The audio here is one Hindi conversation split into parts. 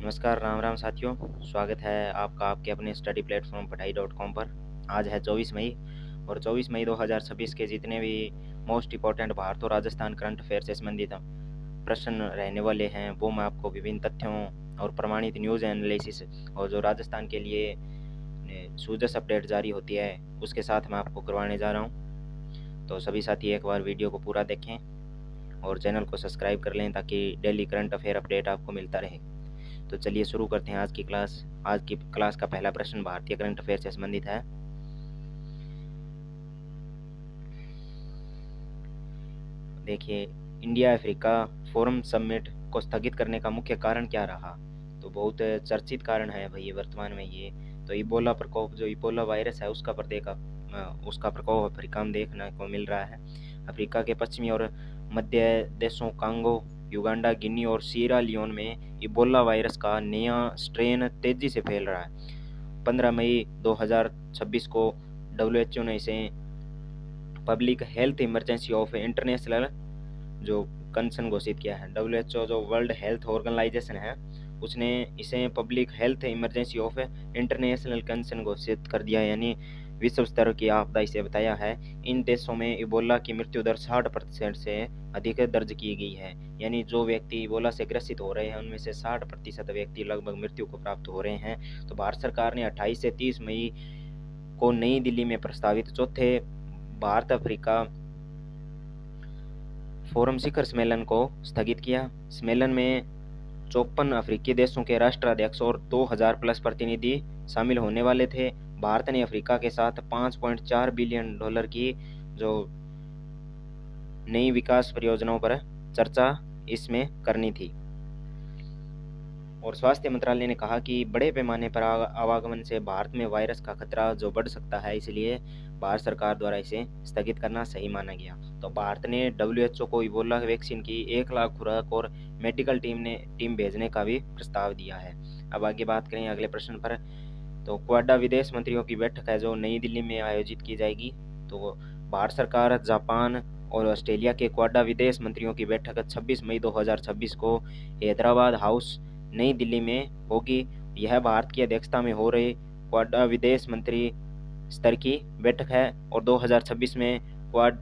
नमस्कार, राम राम साथियों। स्वागत है आपका आपके अपने स्टडी प्लेटफॉर्म पढ़ाई.com पर। आज है 24 मई और 24 मई 2026 के जितने भी मोस्ट इम्पॉर्टेंट भारत और राजस्थान करंट अफेयर से संबंधित प्रश्न रहने वाले हैं वो मैं आपको विभिन्न तथ्यों और प्रमाणित न्यूज़ एनालिसिस और जो राजस्थान के लिए सूजस अपडेट जारी होती है उसके साथ मैं आपको करवाने जा रहा हूँ। तो सभी साथी एक बार वीडियो को पूरा देखें और चैनल को सब्सक्राइब कर लें ताकि डेली करंट अफेयर अपडेट आपको मिलता रहे। तो चलिए शुरू करते हैं आज की क्लास। आज की क्लास का पहला प्रश्न भारतीय करंट अफेयर से संबंधित है। देखिए, इंडिया अफ्रीका फोरम समिट को स्थगित करने का मुख्य कारण क्या रहा? तो बहुत चर्चित कारण है भाई वर्तमान में ये। तो इबोला प्रकोप, जो इबोला वायरस है उसका प्रकोप अफ्रीका में देखने को मिल रहा है। अफ्रीका के पश्चिमी और मध्य देशों कांगो, युगांडा, गिनी और सीरा लियोन में इबोला वायरस का नया स्ट्रेन तेजी से फैल रहा है। 15 मई 2026 को WHO ने इसे public health emergency of international जो कंसर्न घोषित किया है। WHO जो वर्ल्ड हेल्थ ऑर्गेनाइजेशन है उसने इसे public health emergency of international concern घोषित कर दिया, यानी विश्व स्तर की आपदा इसे बताया है। इन देशों में इबोला की मृत्यु दर 60% से अधिक दर्ज की गई है, यानी जो व्यक्ति इबोला से ग्रसित हो रहे हैं उनमें से 60% व्यक्ति लगभग मृत्यु को प्राप्त हो रहे हैं। तो भारत सरकार ने 28 से 30 मई को नई दिल्ली में प्रस्तावित चौथे भारत अफ्रीका फोरम शिखर सम्मेलन को स्थगित किया। सम्मेलन में 54 अफ्रीकी देशों के राष्ट्राध्यक्ष और 2000 प्लस प्रतिनिधि शामिल होने वाले थे। भारत ने अफ्रीका के साथ $5.4 बिलियन की जो नई विकास परियोजनाओं पर चर्चा इसमें करनी थी। और स्वास्थ्य मंत्रालय ने कहा कि बड़े पैमाने पर आवागमन से भारत में वायरस का खतरा जो बढ़ सकता है, इसलिए भारत सरकार द्वारा इसे स्थगित करना सही माना गया। तो भारत ने WHO को इबोला वैक्सीन की 1 लाख खुराक और मेडिकल टीम भेजने का भी प्रस्ताव दिया है। अब आगे बात करें अगले प्रश्न पर। तो क्वाडा विदेश मंत्रियों की बैठक है जो नई दिल्ली में आयोजित की जाएगी। तो भारत सरकार, जापान और ऑस्ट्रेलिया के क्वाडा विदेश मंत्रियों की बैठक 26 मई 2026 को हैदराबाद हाउस नई दिल्ली में होगी। यह भारत की अध्यक्षता में हो रही क्वाडा विदेश मंत्री स्तर की बैठक है और 2026 में क्वाडा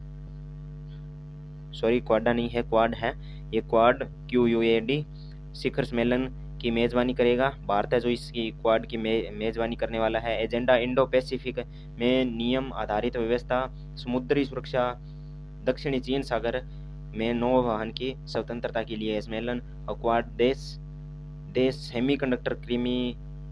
नहीं है, क्वाड है। ये क्वाड QUAD शिखर सम्मेलन की मेज़बानी करेगा। भारत है जो इसकी क्वाड की मेज़बानी करने वाला है। एजेंडा इंडो पैसिफिक में नियम आधारित व्यवस्था, समुद्री सुरक्षा, दक्षिणी चीन सागर में नौवहन की स्वतंत्रता के लिए सम्मेलन। और क्वाड देश semiconductor,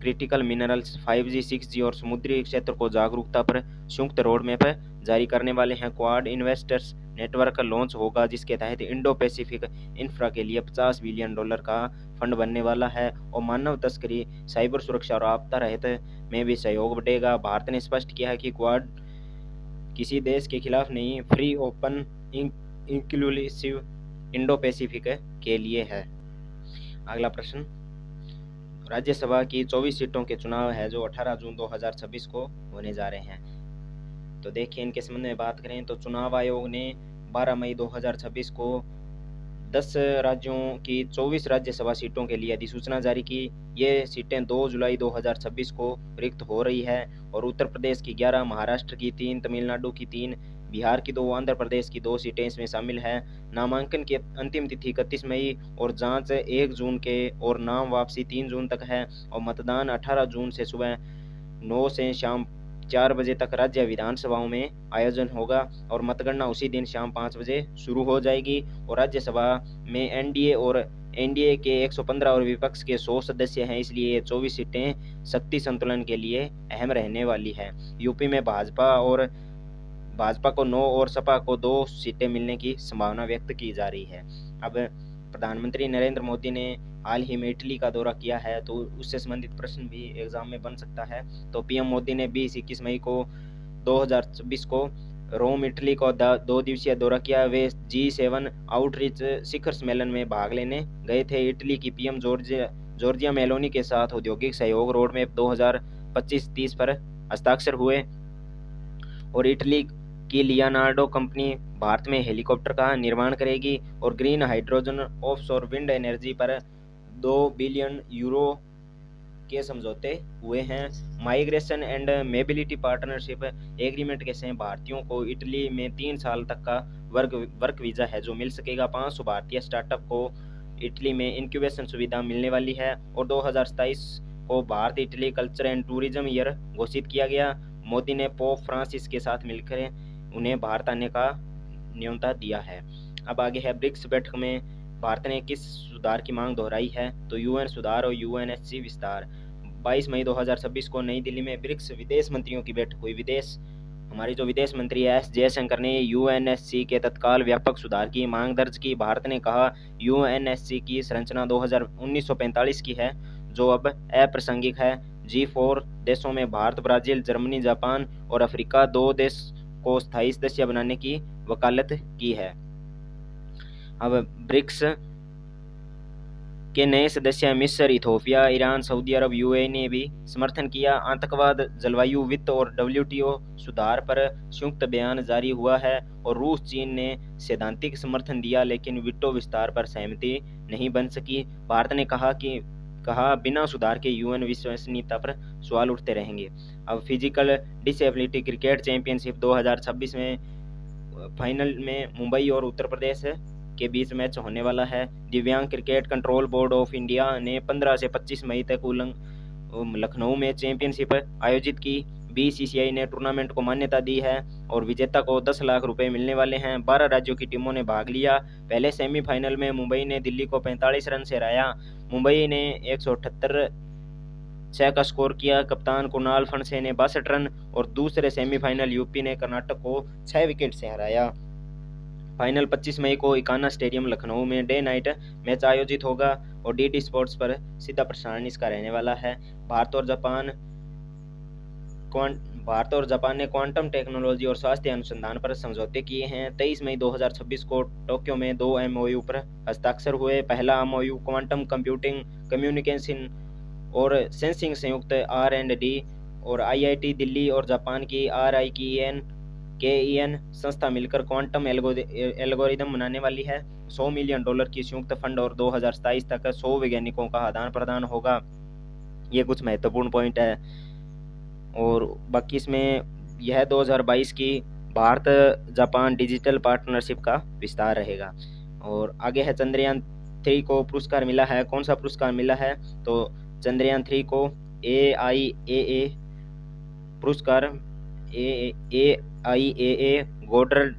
critical minerals, 5G 6G और समुद्री क्षेत्र को जागरूकता पर संयुक्त रोड मैप जारी करने वाले हैं। क्वाड इन्वेस्टर्स नेटवर्क लॉन्च होगा जिसके तहत इंडो पैसिफिक इंफ्रा के लिए $50 बिलियन का फंड बनने वाला है। और मानव तस्करी, साइबर सुरक्षा और आपदा राहत में भी सहयोग बढ़ेगा। भारत ने स्पष्ट किया है कि क्वाड किसी देश के खिलाफ नहीं, free, open, inclusive Indo Pacific के लिए है। अगला प्रश्न, राज्यसभा की 24 सीटों के चुनाव है जो 18 जून 2026 को होने जा रहे हैं। तो देखिए इनके संबंध में बात करें तो चुनाव आयोग ने 12 मई 2026 को 10 राज्यों की 24 राज्यसभा सीटों के लिए अधिसूचना जारी की। ये सीटें 2 जुलाई 2026 को रिक्त हो रही है और उत्तर प्रदेश की 11, महाराष्ट्र की 3, तमिलनाडु की 3, बिहार की 2, आंध्र प्रदेश की 2 सीटें इसमें शामिल हैं। नामांकन की अंतिम तिथि 31 मई और जांच 1 जून के और नाम वापसी 3 जून तक है। और मतदान 18 जून से सुबह 9 से शाम 4 बजे तक राज्य विधानसभाओं में आयोजन होगा और मतगणना उसी दिन शाम 5 बजे शुरू हो जाएगी। और राज्यसभा में एनडीए के 115 और विपक्ष के 100 सदस्य हैं, इसलिए ये 24 सीटें शक्ति संतुलन के लिए अहम रहने वाली है। यूपी में भाजपा को 9 और सपा को 2 सीटें मिलने की संभावना व्यक्त की जा रही है। अब प्रधानमंत्री नरेंद्र मोदी ने हाल ही में इटली का दौरा किया है, तो उससे संबंधित प्रश्न भी एग्जाम में बन सकता है। तो पीएम मोदी ने 20-21 मई को 2026 को रोम इटली को 2 दिवसीय दौरा किया। वे G7 आउटरीच शिखर सम्मेलन में भाग लेने गए थे। इटली की पीएम जॉर्जिया मेलोनी के साथ औद्योगिक सहयोग रोडमैप 2025-30 पर हस्ताक्षर हुए। और इटली की लियोनार्डो कंपनी भारत में हेलीकॉप्टर का निर्माण करेगी और green hydrogen offshore wind energy पर 2 बिलियन यूरो के समझौते हुए हैं। Migration and mobility partnership agreement कैसे हैं, भारतीयों को इटली में 3 साल तक का वर्क वीज़ा है जो मिल सकेगा। 500 भारतीय स्टार्टअप को इटली में इंक्यूबेशन सुविधा मिलने वाली है। और 2027 को Bharat Italy culture and tourism year घोषित किया गया। मोदी ने पोप फ्रांसिस के साथ मिलकर उन्हें भारत आने का न्योता दिया है। अब आगे है ब्रिक्स बैठक में भारत ने किस सुधार की मांग दोहराई है, तो यूएन सुधार और यूएनएससी विस्तार। 22 मई 2026 को नई दिल्ली में ब्रिक्स विदेश मंत्रियों की बैठक हुई। हमारी जो विदेश मंत्री है एस जयशंकर ने यूएनएससी के तत्काल व्यापक सुधार की मांग दर्ज की। भारत ने कहा यूएनएससी की संरचना 1945 की है जो अब अप्रासंगिक है। G4 देशों में भारत, ब्राजील, जर्मनी, जापान और अफ्रीका 2 देश को स्थायी सदस्य बनाने की वकालत की है। अब ब्रिक्स के नए सदस्य मिस्र, इथोपिया, ईरान, सऊदी अरब, यूएई ने भी समर्थन किया। आतंकवाद, जलवायु, वित्त और WTO सुधार पर संयुक्त बयान जारी हुआ है और रूस, चीन ने सैद्धांतिक समर्थन दिया लेकिन वीटो विस्तार पर सहमति नहीं बन सकी। भारत ने कहा बिना सुधार के यूएन विश्वसनीयता पर सवाल उठते रहेंगे। अब फिजिकल डिसेबिलिटी क्रिकेट चैंपियनशिप 2026 में फाइनल में मुंबई और उत्तर प्रदेश के बीच मैच होने वाला है। दिव्यांग cricket control board of India ने 15 से 25 मई तक लखनऊ में चैंपियनशिप आयोजित की। BCCI ने टूर्नामेंट को मान्यता दी है और विजेता को 10 लाख रुपए मिलने वाले हैं। 12 राज्यों की टीमों ने भाग लिया। पहले सेमीफाइनल में मुंबई ने दिल्ली को 45 रन से हराया। मुंबई ने 178 का स्कोर किया। कप्तान कुणाल फणसे ने 62 रन और दूसरे सेमीफाइनल यूपी ने कर्नाटक को 6 विकेट से हराया। फाइनल 25 मई को इकाना स्टेडियम लखनऊ में डे नाइट मैच आयोजित होगा और DD स्पोर्ट्स पर सीधा प्रसारण इसका रहने वाला है। भारत और जापान ने क्वांटम टेक्नोलॉजी और स्वास्थ्य अनुसंधान पर समझौते किए हैं। 23 मई 2026 को टोक्यो में 2 MOU पर हस्ताक्षर हुए। पहला MOU क्वांटम कंप्यूटिंग, कम्युनिकेशन और सेंसिंग संयुक्त R&D और IIT दिल्ली और जापान की RIKEN संस्था मिलकर क्वांटम एल्गोरिदम बनाने वाली है। $100 मिलियन की संयुक्त फंड और 2027 तक 100 वैज्ञानिकों का आदान प्रदान होगा। ये कुछ महत्वपूर्ण पॉइंट है और बाकी इसमें यह 2022 की भारत जापान डिजिटल पार्टनरशिप का विस्तार रहेगा। और आगे है चंद्रयान 3 को पुरस्कार मिला है। कौन सा पुरस्कार मिला है, तो चंद्रयान 3 को AIAA पुरस्कार, AIAA गोडर्ड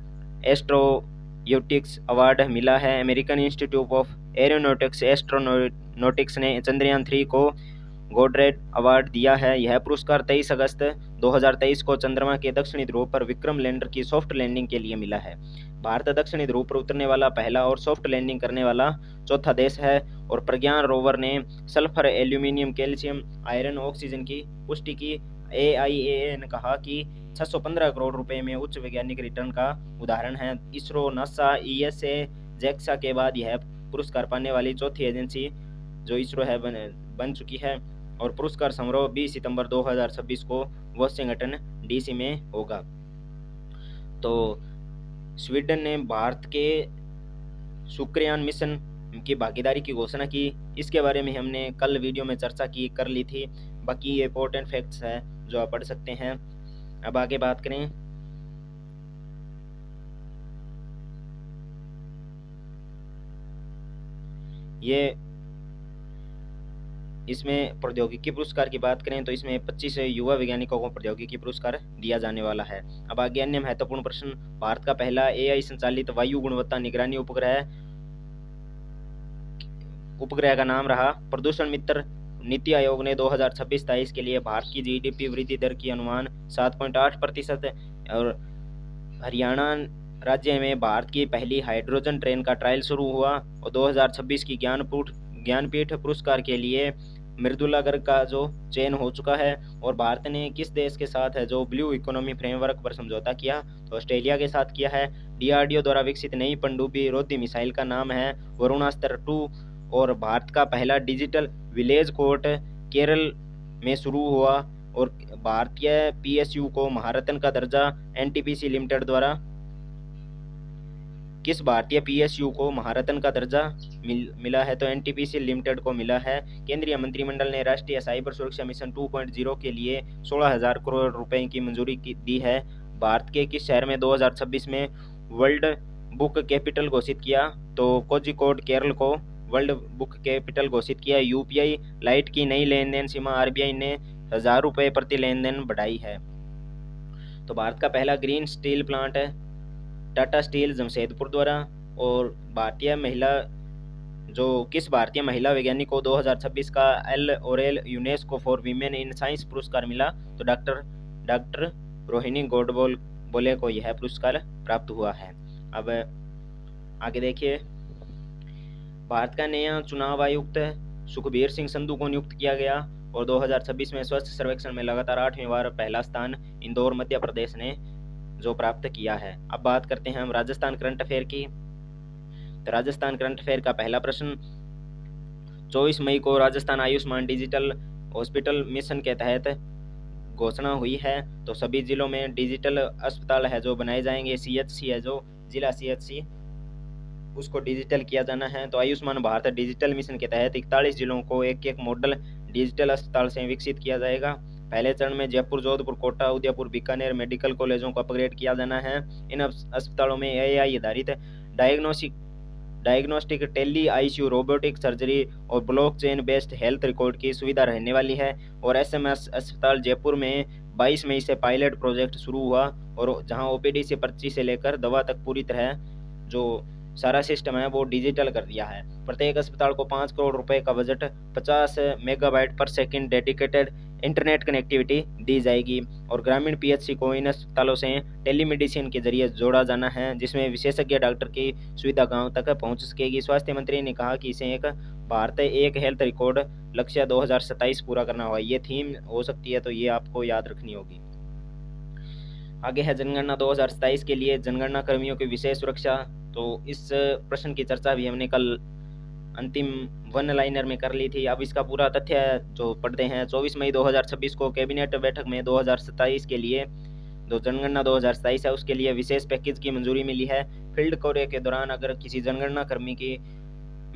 एस्ट्रोनॉटिक्स अवार्ड मिला है। American institute of aeronautics astronautics ने चंद्रयान 3 को गोडरेड अवार्ड दिया है। यह पुरस्कार 23 अगस्त 2023 को चंद्रमा के दक्षिणी ध्रुव पर विक्रम लैंडर की सॉफ्ट लैंडिंग के लिए मिला है। भारत दक्षिणी ध्रुव पर उतरने वाला पहला और सॉफ्ट लैंडिंग करने वाला चौथा देश है। और प्रज्ञान रोवर ने sulphur, aluminium, calcium, iron, oxygen की पुष्टि की। AIAA ने कहा कि 615 करोड़ रुपए में उच्च वैज्ञानिक रिटर्न का उदाहरण है। इसरो, नासा, ESA, JAXA के बाद यह पुरस्कार पाने वाली चौथी एजेंसी जो इसरो है बन चुकी है। और पुरस्कार समारोह 20 सितंबर 2026 को वाशिंगटन DC में होगा। तो स्वीडन ने भारत के शुक्रयान मिशन की भागीदारी की घोषणा की। इसके बारे में हमने कल वीडियो में चर्चा कर ली थी। बाकी ये इंपॉर्टेंट फैक्ट्स है जो आप पढ़ सकते हैं। अब आगे बात करें, ये इसमें प्रौद्योगिकी पुरस्कार की बात करें तो इसमें 25 युवा वैज्ञानिकों को प्रौद्योगिकी पुरस्कार दिया जाने वाला है। अब आगे अन्य महत्वपूर्ण प्रश्न, भारत का पहला AI संचालित वायु गुणवत्ता निगरानी उपग्रह का नाम रहा प्रदूषण मित्र। नीति आयोग ने 2026-27 के लिए भारत की GDP वृद्धि दर की अनुमान 7.8% और हरियाणा राज्य में भारत की पहली हाइड्रोजन ट्रेन का ट्रायल शुरू हुआ। और 2026 की ज्ञानपीठ पुरस्कार के लिए मृदुला गर्ग का जो चयन हो चुका है। और भारत ने किस देश के साथ है जो ब्लू इकोनॉमी फ्रेमवर्क पर समझौता किया, तो ऑस्ट्रेलिया के साथ किया है। DRDO द्वारा विकसित नई पनडुब्बी रोधी मिसाइल का नाम है वरुणास्त्र 2। और भारत का पहला डिजिटल विलेज कोर्ट केरल में शुरू हुआ। और भारतीय PSU को महारत्न का दर्जा NTPC लिमिटेड द्वारा किस भारतीय पीएसयू को महारत्न का दर्जा मिला है? तो एनटीपीसी लिमिटेड को मिला है। केंद्रीय मंत्रिमंडल ने राष्ट्रीय साइबर सुरक्षा मिशन 2.0 के लिए 16,000 करोड़ रुपए की मंजूरी दी है। भारत के किस शहर में 2026 में वर्ल्ड बुक कैपिटल घोषित किया? तो कोझिकोड केरल को वर्ल्ड बुक कैपिटल घोषिट किया। यूपीआई लाइट की नई लेन देन सीमा आरबीआई ने 1,000 रुपये प्रति लेन देन बढ़ाई है। तो भारत का पहला ग्रीन स्टील प्लांट है टाटा स्टील जमशेदपुर द्वारा। और किस भारतीय महिला वैज्ञानिक को 2026 का L Aurel UNESCO for women in science पुरस्कार मिला? तो डॉक्टर रोहिणी गोडबोले को यह पुरस्कार प्राप्त हुआ है। अब आगे देखिए, भारत का नया चुनाव आयुक्त सुखबीर सिंह संधू को नियुक्त किया गया। और 2026 में स्वच्छ सर्वेक्षण में लगातार 8वीं बार पहला स्थान इंदौर मध्य प्रदेश ने जो प्राप्त किया है। अब बात करते हैं हम राजस्थान करंट अफेयर की। तो राजस्थान करंट अफेयर का पहला प्रश्न, 24 मई को Rajasthan Ayushman digital hospital mission के तहत घोषणा हुई है। तो सभी जिलों में डिजिटल अस्पताल है जो बनाए जाएंगे। सीएचसी है जो जिला सीएचसी, उसको डिजिटल किया जाना है। तो आयुष्मान भारत डिजिटल मिशन के तहत 41 जिलों को एक मॉडल डिजिटल अस्पताल से विकसित किया जाएगा। पहले चरण में जयपुर, जोधपुर, कोटा, उदयपुर, बीकानेर मेडिकल कॉलेजों को अपग्रेड किया जाना है। इन अस्पतालों में एआई आधारित diagnostic, tele ICU, robotic surgery और ब्लॉकचेन बेस्ड हेल्थ रिकॉर्ड की सुविधा रहने वाली है। और एसएमएस अस्पताल जयपुर में 22 मई से पायलट प्रोजेक्ट शुरू हुआ, और जहां ओपीडी से पर्ची से लेकर दवा तक पूरी तरह जो सारा सिस्टम है वो डिजिटल कर दिया है। प्रत्येक अस्पताल को 5 करोड़ रुपए का बजट, 50 मेगाबाइट पर सेकंड डेडिकेटेड इंटरनेट कनेक्टिविटी दी जाएगी। और ग्रामीण पीएचसी को इन अस्पतालों से टेलीमेडिसिन के जरिए जोड़ा जाना है, जिसमें विशेषज्ञ डॉक्टर की सुविधा गांव तक पहुंच सकेगी। स्वास्थ्य मंत्री ने कहा कि इसे एक भारत एक हेल्थ रिकॉर्ड लक्ष्य 2027 पूरा करना होगा। ये थीम हो सकती है, तो ये आपको याद रखनी होगी। आगे है जनगणना 2027 के लिए जनगणना कर्मियों की विशेष सुरक्षा। तो इस प्रश्न की चर्चा भी हमने कल अंतिम वन लाइनर में कर ली थी। अब इसका पूरा तथ्य जो पढ़ते हैं। 24 मई 2026 को कैबिनेट बैठक में 2027 के लिए जो जनगणना 2027 है उसके लिए विशेष पैकेज की मंजूरी मिली है। फील्ड कोर्स के दौरान अगर किसी जनगणना कर्मी की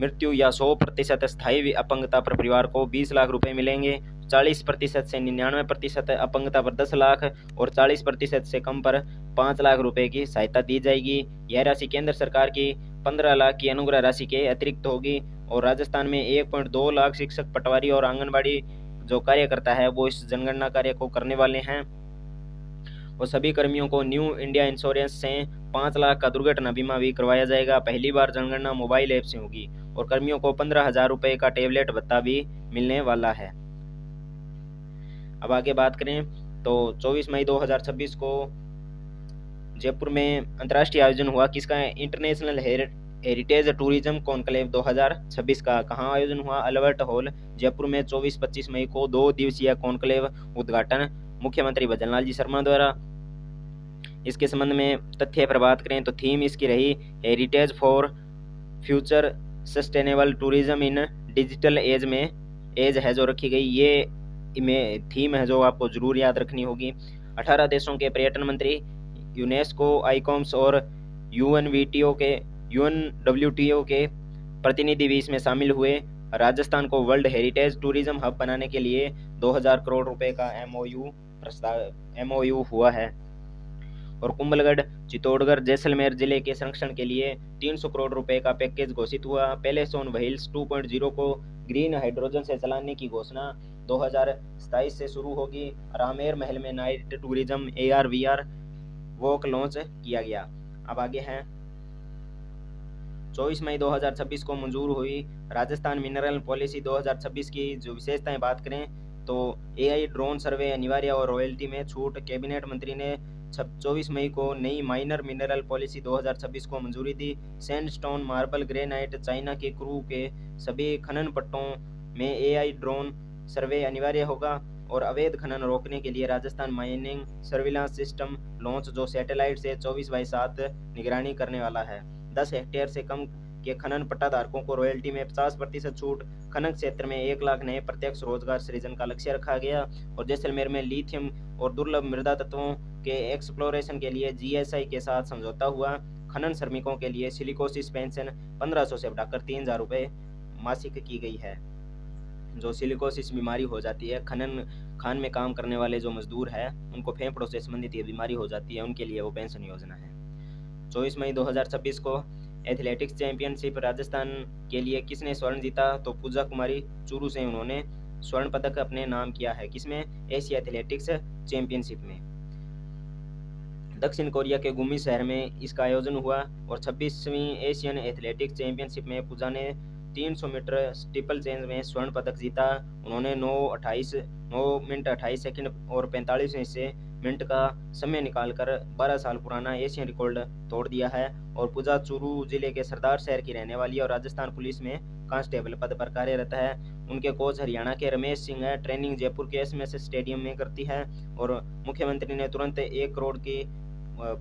मृत्यु या 100% स्थायी अपंगता पर परिवार को 20 लाख रुपए मिलेंगे। 40% से 99% अपंगता पर 10 लाख और 40% से कम पर 5 लाख रुपए की सहायता दी जाएगी। यह राशि केंद्र सरकार की 15 लाख की अनुग्रह राशि के अतिरिक्त होगी। और राजस्थान में 1.2 लाख शिक्षक, पटवारी और आंगनबाड़ी जो कार्यकर्ता है वो इस जनगणना कार्य को करने वाले हैं। और सभी कर्मियों को न्यू इंडिया इंश्योरेंस से 5 लाख का दुर्घटना बीमा भी करवाया जाएगा। पहली बार जनगणना मोबाइल ऐप से होगी। और कर्मियों को 15,000 रुपए का टेबलेट भत्ता भी मिलने वाला है। अब आगे बात करें तो 24 मई 2026 को जयपुर में अंतर्राष्ट्रीय आयोजन हुआ किसका? इंटरनेशनल हेरिटेज टूरिज्म कॉन्क्लेव 2026 का। कहाँ आयोजन हुआ? अल्बर्ट हॉल जयपुर में 24-25 मई को 2 दिवसीय कॉन्क्लेव उद्घाटन मुख्यमंत्री भजनलाल जी शर्मा द्वारा। इसके संबंध में तथ्य पर बात करें तो थीम इसकी रही heritage for future sustainable tourism in digital age में एज है जो रखी गई। ये थीम है जो आपको जरूर याद रखनी होगी। 18 देशों के पर्यटन मंत्री यूनेस्को, आईकॉम्स और यूएनडब्ल्यूटीओ के प्रतिनिधि भी इसमें शामिल हुए। राजस्थान को वर्ल्ड हेरिटेज टूरिज्म हब बनाने के लिए 2000 करोड़ रुपए का एमओयू हुआ है। और कुंभलगढ़, चित्तौड़गढ़, जैसलमेर जिले के संरक्षण के लिए 300 करोड़ रुपए का पैकेज घोषित हुआ। पैलेस ऑन व्हील्स 2.0 को ग्रीन हाइड्रोजन से चलाने की घोषणा 2027 से शुरू होगी। रामेर महल में night tourism AR/VR walk launch किया गया। अब आगे है 24 मई 2026 को मंजूर हुई राजस्थान मिनरल पॉलिसी 2026 की जो विशेषताएं बात करें तो AI ड्रोन सर्वे अनिवार्य और रॉयल्टी में छूट। कैबिनेट मंत्री ने 24 मई को नई माइनर मिनरल पॉलिसी 2026 को मंजूरी दी। सैंडस्टोन, मार्बल, ग्रेनाइट, चाइना के क्रू के सभी खनन पट्टों में AI ड्रोन सर्वे अनिवार्य होगा। और अवैध खनन रोकने के लिए Rajasthan mining surveillance system launch जो सैटेलाइट से 24/7 निगरानी करने वाला है। 10 हेक्टेयर से कम के खनन पट्टाधारकों को रॉयल्टी में 50% छूट। खनन क्षेत्र में 1 लाख नए प्रत्यक्ष रोजगार सृजन का लक्ष्य रखा गया। और जैसलमेर में लिथियम और दुर्लभ मृदा तत्वों के एक्सप्लोरेशन के लिए GSI के साथ समझौता हुआ। खनन श्रमिकों के लिए सिलिकोसिस पेंशन 1500 से बढ़ाकर 3000 रुपये मासिक की गई है। जो सिलिकोसिस बीमारी हो जाती है, खान में काम करने वाले जो मजदूर हैं उनको फेफड़ों से संबंधित ये बीमारी हो जाती है, उनके लिए वो पेंशन योजना है। 24 मई 2026 को एथलेटिक्स चैंपियनशिप राजस्थान के लिए किसने स्वर्ण जीता? तो पूजा कुमारी चूरू से उन्होंने स्वर्ण पदक अपने नाम किया है। किसमें? एशिया एथलेटिक्स चैंपियनशिप में। दक्षिण कोरिया के गुमी शहर में इसका आयोजन हुआ और 26वीं एशियन एथलेटिक्स चैंपियनशिप में पूजा ने 300 मीटर स्टीपल चेंज में स्वर्ण पदक जीता। उन्होंने 9 मिनट 28 सेकंड और 45 हिस्से मिनट का समय निकालकर 12 साल पुराना एशियन रिकॉर्ड तोड़ दिया है। और पूजा चूरू जिले के सरदार शहर की रहने वाली है और राजस्थान पुलिस में कांस्टेबल पद पर कार्यरत है। उनके कोच हरियाणा के रमेश सिंह है। ट्रेनिंग जयपुर के एसएमएस स्टेडियम में करती है और मुख्यमंत्री ने तुरंत 1 करोड़ की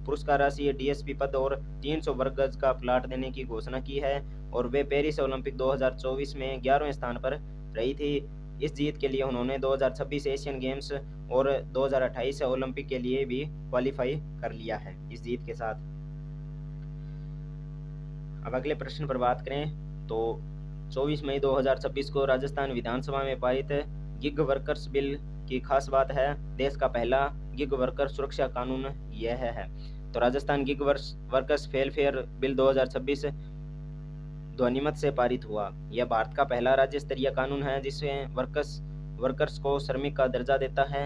पुरस्कार राशि, डीएसपी पद और 300 वर्ग गज का प्लाट देने की घोषणा की है। और वे पेरिस ओलंपिक 2024 में 11वें स्थान पर रही थी। इस जीत के लिए उन्होंने 2026 एशियन गेम्स और 2028 ओलंपिक के लिए भी क्वालिफाई कर लिया है इस जीत के साथ। अब अगले प्रश्न पर बात करें तो 24 मई 2026 को राजस्थान विधानसभा में पारित गिग वर्कर्स बिल की खास बात है। देश का पहला गिग वर्कर सुरक्षा कानून यह है। तो Rajasthan gig workers welfare bill 2026 ध्वनिमत से पारित हुआ। यह भारत का पहला राज्य स्तरीय कानून है जिसमें वर्कर्स को श्रमिक का दर्जा देता है।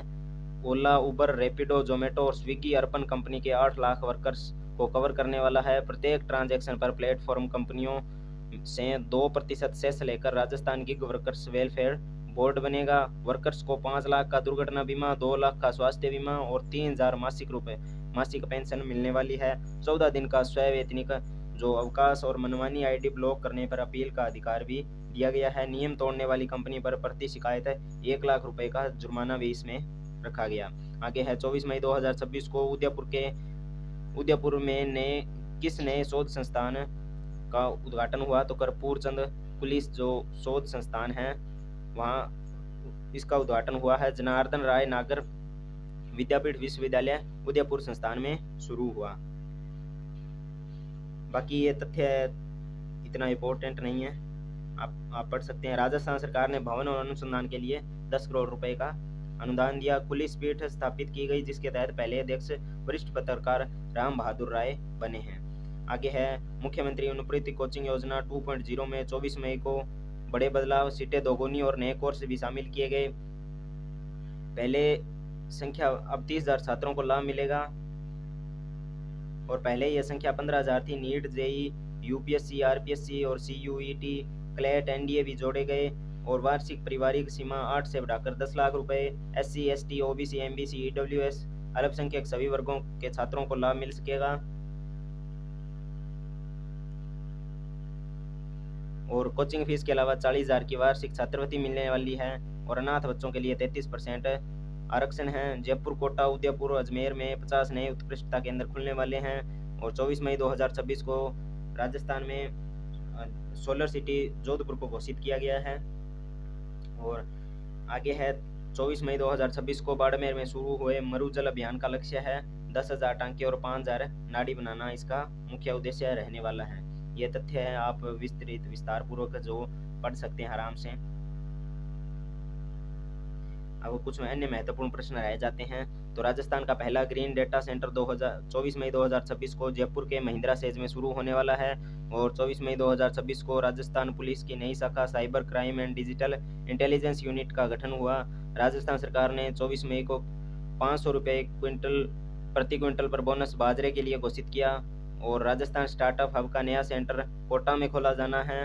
ओला, उबर, रैपिडो, जोमेटो और स्विगी अर्पण कंपनी के 8 लाख वर्कर्स को कवर करने वाला है। प्रत्येक ट्रांजैक्शन पर प्लेटफॉर्म कंपनियों से 2% सेस लेकर Rajasthan gig workers welfare board बनेगा। वर्कर्स को 5 लाख का दुर्घटना बीमा, 2 लाख का स्वास्थ्य बीमा और 3000 मासिक पेंशन मिलने वाली है। 14 दिन का स्वैवेतनिक जो अवकाश और मनमानी आईडी ब्लॉक करने पर अपील का अधिकार भी दिया गया है। नियम तोड़ने वाली कंपनी पर प्रति शिकायत 1 लाख रुपए का जुर्माना भी इसमें रखा गया। आगे है 24 मई 2026 को उदयपुर में किस नए शोध संस्थान का उद्घाटन हुआ? तो कर्पूर चंद पुलिस जो शोध संस्थान है वहाँ इसका उद्घाटन हुआ है। जनार्दन राय नागर विद्यापीठ विश्वविद्यालय उदयपुर संस्थान में शुरू हुआ। बाकी ये तथ्य इतना इम्पोर्टेंट नहीं है, आप पढ़ सकते हैं। राजस्थान सरकार ने भवन और अनुसंधान के लिए 10 करोड़ रुपए का अनुदान दिया। पुलिस पीठ स्थापित की गई जिसके तहत पहले अध्यक्ष वरिष्ठ पत्रकार राम बहादुर राय बने हैं। आगे है मुख्यमंत्री अनुप्रीति कोचिंग योजना 2.0 में 24 मई को बड़े बदलाव, सीटें दोगुनी और नए कोर्स भी शामिल किए गए। पहले संख्या अब 30,000 छात्रों को लाभ मिलेगा और पहले यह संख्या 15,000 थी। नीट, जेई, यूपीएससी, आरपीएससी और सीयूईटी, क्लैट, एनडीए भी जोड़े गए और वार्षिक पारिवारिक सीमा 8 से बढ़ाकर 10 लाख रुपए। SC, ST, OBC, MBC, EWS अल्पसंख्यक सभी वर्गों के छात्रों को लाभ मिल सकेगा। और कोचिंग फीस के अलावा 40,000 की वार्षिक छात्रवृत्ति मिलने वाली है और अनाथ बच्चों के लिए 33% आरक्षण है। जयपुर, कोटा, उदयपुर और अजमेर में 50 नए उत्कृष्टता केंद्र खुलने वाले हैं। और 24 मई 2026 को राजस्थान में सोलर सिटी जोधपुर को घोषित किया गया है। और आगे है 24 मई 2026 को बाड़मेर में शुरू हुए मरुजल अभियान का लक्ष्य है 10,000 टांके और 5,000 नाड़ी बनाना इसका मुख्य उद्देश्य रहने वाला है। ये तथ्य है, आप विस्तार पूर्वक जो पढ़ सकते हैं आराम से। अब कुछ अन्य महत्वपूर्ण प्रश्न रह जाते हैं। तो राजस्थान का पहला ग्रीन डेटा सेंटर 24 मई 2026 को जयपुर के महिंद्रा सेज में शुरू होने वाला है। और 24 मई 2026 को राजस्थान पुलिस की नई शाखा cyber crime and digital intelligence unit का गठन हुआ। राजस्थान सरकार ने 24 मई को 500 रुपये प्रति क्विंटल पर बोनस बाजरे के लिए घोषित किया। और राजस्थान स्टार्टअप हब का नया सेंटर कोटा में खोला जाना है।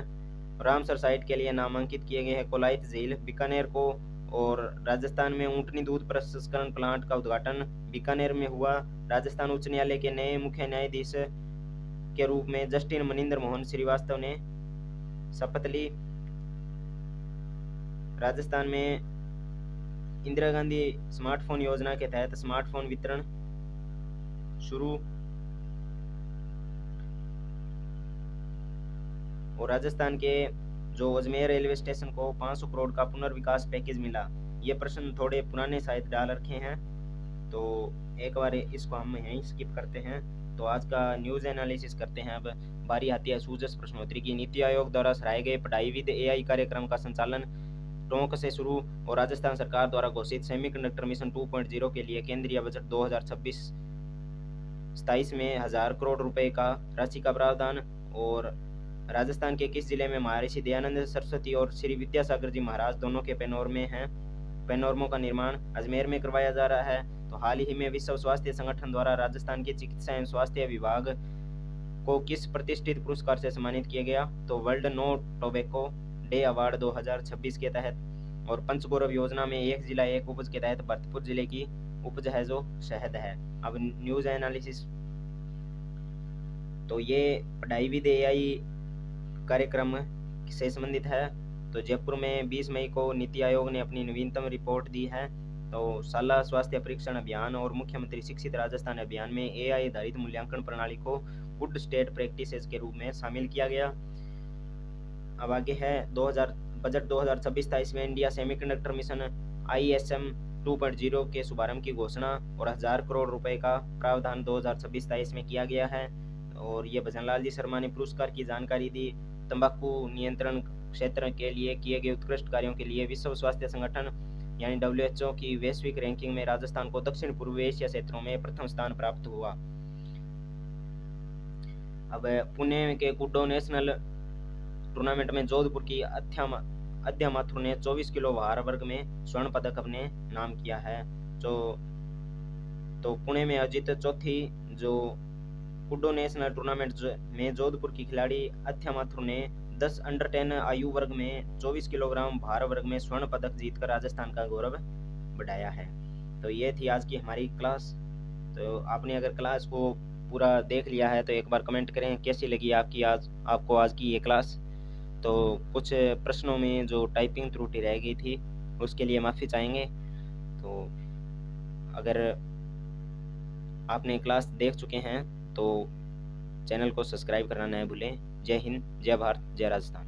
रामसर साइट के लिए नामांकित किए गए हैं कोलायत झील बीकानेर को। और राजस्थान में ऊंटनी दूध प्रसंस्करण प्लांट का उद्घाटन बीकानेर में हुआ। राजस्थान उच्च न्यायालय के नए मुख्य न्यायाधीश के रूप में जस्टिस मनिंदर मोहन श्रीवास्तव ने शपथ ली। राजस्थान में इंदिरा गांधी स्मार्टफोन योजना के तहत स्मार्टफोन वितरण शुरू। और राजस्थान के जो अजमेर रेलवे स्टेशन को 500 करोड़ का पुनर्विकास पैकेज मिला। ये प्रश्न थोड़े पुराने शायद डाल रखे हैं तो एक बार इसको हम यहीं स्किप करते हैं। तो आज का न्यूज़ एनालिसिस करते हैं। अब बारी आती है सूझबूझ प्रश्नोत्तरी की। नीति आयोग द्वारा सराहे गए पढ़ाई विद एआई कार्यक्रम का संचालन टोंक से शुरू और राजस्थान सरकार द्वारा घोषित सेमीकंडक्टर मिशन 2.0 के लिए केंद्रीय बजट 2026-27 में 1,000 करोड़ रुपए का राशि का प्रावधान। और राजस्थान के किस जिले में महर्षि दयानंद सरस्वती और श्री विद्यासागर जी महाराज दोनों के पैनोरमों का निर्माण अजमेर में करवाया जा रहा है। तो हाल ही में विश्व स्वास्थ्य संगठन द्वारा राजस्थान के चिकित्सा एवं स्वास्थ्य विभाग को किस प्रतिष्ठित पुरस्कार से सम्मानित किया गया? तो world no tobacco day award 2026 के तहत। और पंचगौरव योजना में एक जिला एक उपज के तहत भरतपुर जिले की उपज है जो शहद है। अब न्यूज एनालिसिस, तो ये पढ़ाई विद एआई कार्यक्रम से संबंधित है। तो जयपुर में 20 मई को नीति आयोग ने अपनी नवीनतम रिपोर्ट दी है। तो शाला स्वास्थ्य परीक्षण अभियान और मुख्यमंत्री शिक्षित राजस्थान अभियान में एआई आधारित मूल्यांकन प्रणाली को गुड स्टेट प्रैक्टिसेस के रूप में शामिल किया गया। अब आगे है बजट 2026-27 में इंडिया सेमीकंडक्टर मिशन ISM 2.0 के शुभारंभ की घोषणा और 1,000 करोड़ रुपए का प्रावधान 2026-27 में किया गया है। और ये भजनलाल जी शर्मा ने पुरस्कार की जानकारी दी। तंबाकू नियंत्रण क्षेत्र के लिए किए गए उत्कृष्ट कार्यों के लिए विश्व स्वास्थ्य संगठन यानी WHO की वैश्विक रैंकिंग में राजस्थान को दक्षिण पूर्व एशिया क्षेत्रों में प्रथम स्थान प्राप्त हुआ। अब पुणे के कुड्डो नेशनल टूर्नामेंट में जोधपुर की अद्या माथुर ने 24 किलो भार वर्ग में स्वर्ण पदक अपने नाम किया है। तो पुणे में आयोजित चौथी जो कुड्डो नेशनल टूर्नामेंट में जोधपुर की खिलाड़ी अद्या माथुर ने 10 अंडर 10 आयु वर्ग में 24 किलोग्राम भार वर्ग में स्वर्ण पदक जीतकर राजस्थान का गौरव बढ़ाया है। तो ये थी आज की हमारी क्लास। तो आपने अगर क्लास को पूरा देख लिया है तो एक बार कमेंट करें कैसी लगी आपको आज की ये क्लास। तो कुछ प्रश्नों में जो टाइपिंग त्रुटि रह गई थी उसके लिए माफ़ी चाहेंगे। तो अगर आपने क्लास देख चुके हैं तो चैनल को सब्सक्राइब करना न भूलें। जय हिंद, जय भारत, जय राजस्थान।